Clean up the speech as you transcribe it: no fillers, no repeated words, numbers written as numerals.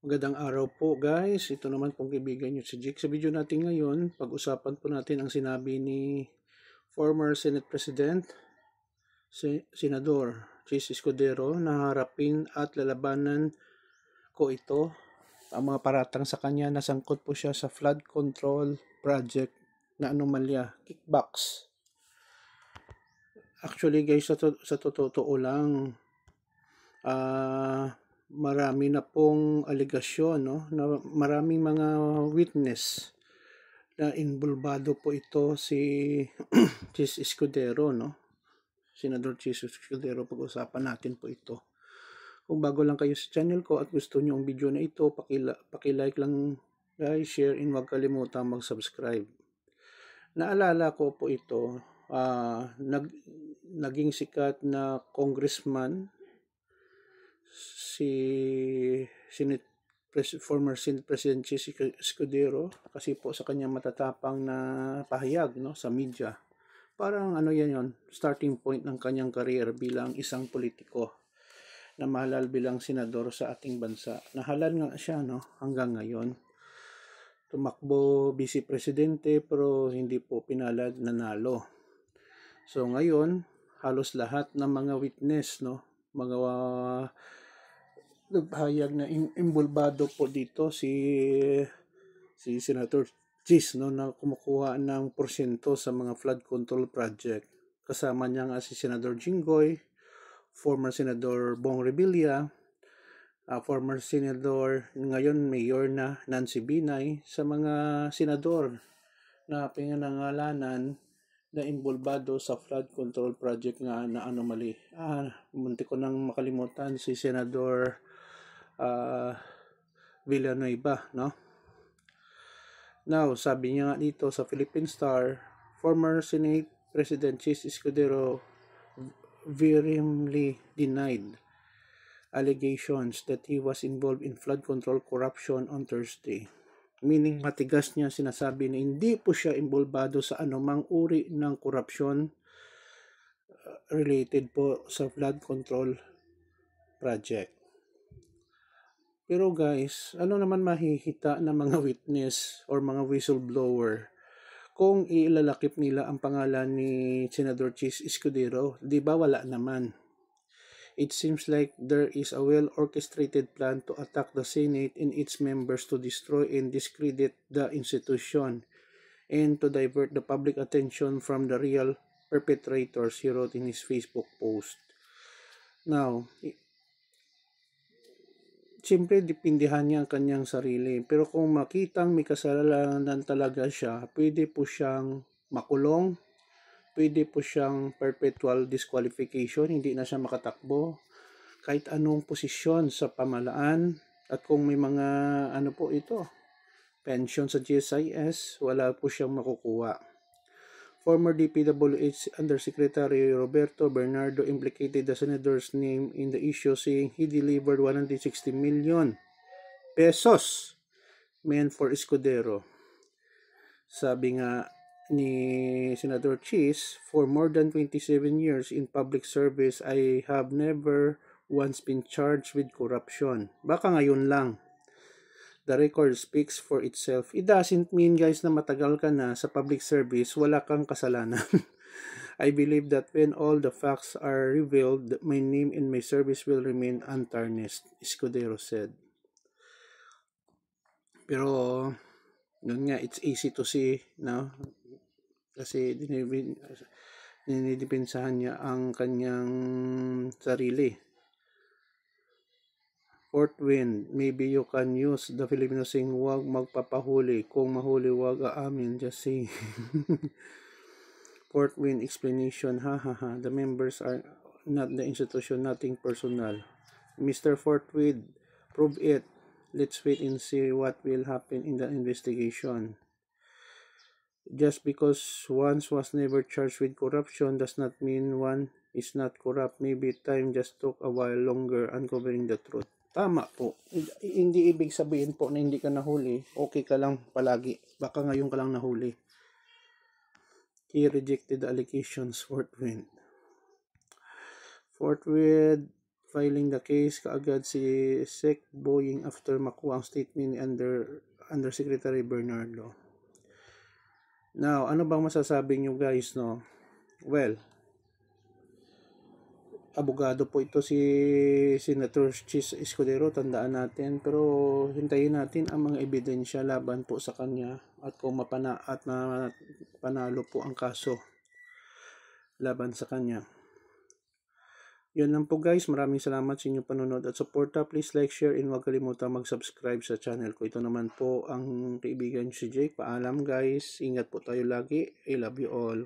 Magandang araw po guys, ito naman pong kaibigan nyo si Jake. Sa video natin ngayon, pag-usapan po natin ang sinabi ni former Senate President, Senador Chis Escudero na harapin at lalabanan ko ito. Ang mga paratang sa kanya, nasangkot po siya sa flood control project na anomalya, kickbacks. Actually guys, sa totoo lang, marami na pong aligasyon, no? Na maraming mga witness na involvado po ito si Chis Escudero, no? Senador Chis Escudero, pag-usapan natin po ito. Kung bago lang kayo sa channel ko at gusto niyo ang video na ito, paki-like lang guys, share, and huwag kalimutan mag-subscribe. Naalala ko po ito, naging sikat na congressman si former Senate President Chis Escudero kasi po sa kanyang matatapang na pahayag, no, sa media. Parang yan starting point ng kanyang career bilang isang politiko na mahalal bilang senador sa ating bansa. Nahalal nga siya, no, hanggang ngayon. Tumakbo vice presidente pero hindi po pinalad, nanalo. So ngayon, halos lahat ng mga witness, no, mga nagpahayag na involvado po dito si Senator Chis, no, na kumukuha ng porsyento sa mga flood control project. Kasama niya nga si Senador Jinggoy, former Senador Bong Revilla, former Senador, ngayon Mayor na Nancy Binay, sa mga senador na pinangangalanan na involvado sa flood control project nga na anomaly. Munti ko nang makalimutan si Senador Villanueva, no? Now, sabi niya nga dito sa Philippine Star, former Senate President Chis Escudero vehemently denied allegations that he was involved in flood control corruption on Thursday. Meaning, matigas niya sinasabi na hindi po siya involvado sa anumang uri ng korupsyon related po sa flood control project. Pero guys, ano naman mahihita ng mga witness or mga whistleblower kung ilalakip nila ang pangalan ni Senador Chis Escudero? Di ba wala naman? It seems like there is a well-orchestrated plan to attack the Senate and its members to destroy and discredit the institution and to divert the public attention from the real perpetrators, he wrote in his Facebook post. Now, siyempre, dipindihan niya ang kanyang sarili. Pero kung makitang may kasalanan talaga siya, pwede po siyang makulong, pwede po siyang perpetual disqualification, hindi na siya makatakbo, kahit anong posisyon sa pamalaan. At kung may mga pension sa GSIS, wala po siyang makukuha. Former DPWH Undersecretary Roberto Bernardo implicated the senator's name in the issue, saying he delivered 160 million pesos meant for Escudero. Sabi nga ni Senator Chis, for more than 27 years in public service, I have never once been charged with corruption. Baka ngayon lang. The record speaks for itself. It doesn't mean, guys, na matagal ka na sa public service, wala kang kasalanan. I believe that when all the facts are revealed, my name and my service will remain untarnished, Escudero said. Pero, yun nga, it's easy to see, no? Kasi dinidepensahan niya ang kanyang sarili. Fourth wind, maybe you can use the Filipino saying, huwag magpapahuli. Kung mahuli, huwag aamin. Just say. Fourth wind explanation, the members are not the institution, nothing personal. Mr. Forthwind, prove it. Let's wait and see what will happen in the investigation. Just because one was never charged with corruption does not mean one is not corrupt. Maybe time just took a while longer uncovering the truth. Tama po. Hindi ibig sabihin po na hindi ka nahuli, okay ka lang palagi. Baka ngayon ka lang nahuli. He rejected the allegations, Forthwind. filing the case kaagad si Sec Boying after makuha ang statement ni Undersecretary Bernardo. Now, ano bang masasabi nyo guys, no? Well, abogado po ito si Senator Chis Escudero, tandaan natin, pero hintayin natin ang mga ebidensya laban po sa kanya at kung panalo po ang kaso laban sa kanya. Yun lang po guys, maraming salamat sa inyong panonood at suporta. Please like, share, and huwag kalimutan mag-subscribe sa channel ko. Ito naman po ang kaibigan si Jake. Paalam guys, ingat po tayo lagi. I love you all.